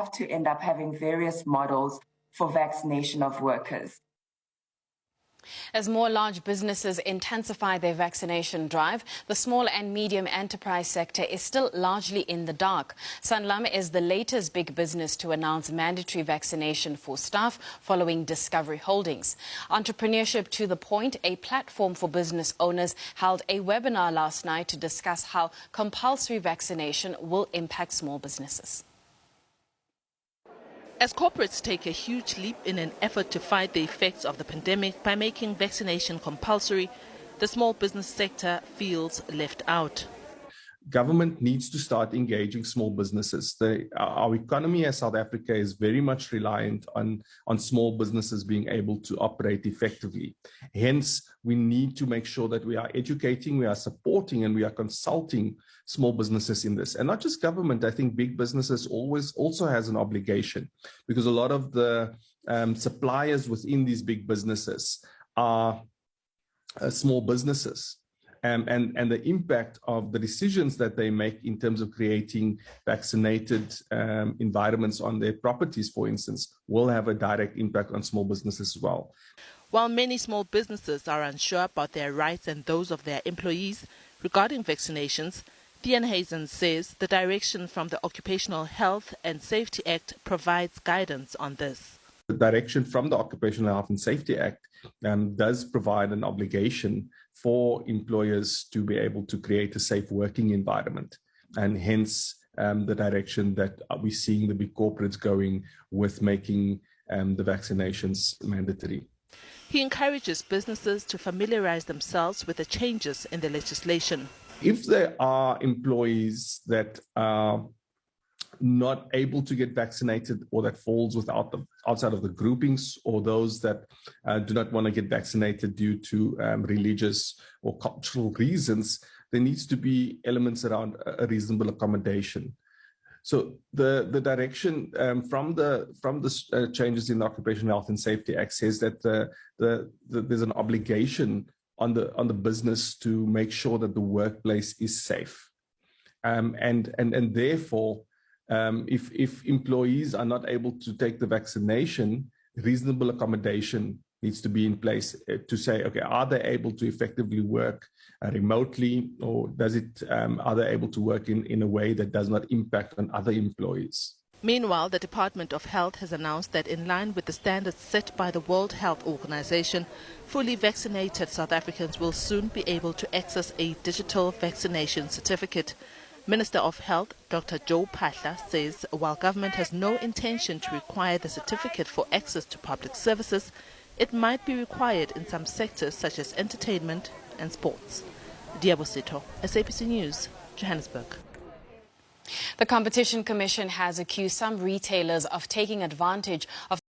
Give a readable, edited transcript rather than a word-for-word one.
have to end up having various models for vaccination of workers. As more large businesses intensify their vaccination drive, the small and medium enterprise sector is still largely in the dark. Sanlam is the latest big business to announce mandatory vaccination for staff following Discovery Holdings. Entrepreneurship to the Point, a platform for business owners, held a webinar last night to discuss how compulsory vaccination will impact small businesses. As corporates take a huge leap in an effort to fight the effects of the pandemic by making vaccination compulsory, the small business sector feels left out. Government needs to start engaging small businesses. Our economy as South Africa is very much reliant on small businesses being able to operate effectively. Hence, we need to make sure that we are educating, we are supporting, and we are consulting small businesses in this. And not just government, I think big businesses also has an obligation, because a lot of the suppliers within these big businesses are small businesses. And the impact of the decisions that they make in terms of creating vaccinated environments on their properties, for instance, will have a direct impact on small businesses as well. While many small businesses are unsure about their rights and those of their employees regarding vaccinations, Drdien Hazen says the direction from the Occupational Health and Safety Act provides guidance on this. The direction from the Occupational Health and Safety Act does provide an obligation for employers to be able to create a safe working environment, and hence the direction that we're seeing the big corporates going with making the vaccinations mandatory. He encourages businesses to familiarize themselves with the changes in the legislation. If there are employees that are not able to get vaccinated, or that falls outside of the groupings, or those that do not want to get vaccinated due to religious or cultural reasons, there needs to be elements around a reasonable accommodation. So the direction from the changes in the Occupational Health and Safety Act says that there's an obligation on the business to make sure that the workplace is safe, and therefore, if employees are not able to take the vaccination, reasonable accommodation needs to be in place to say, okay, are they able to effectively work remotely, or are they able to work in a way that does not impact on other employees? Meanwhile, the Department of Health has announced that in line with the standards set by the World Health Organization, fully vaccinated South Africans will soon be able to access a digital vaccination certificate. Minister of Health, Dr. Joe Patel, says while government has no intention to require the certificate for access to public services, it might be required in some sectors such as entertainment and sports. Diabosito, SABC News, Johannesburg. The Competition Commission has accused some retailers of taking advantage of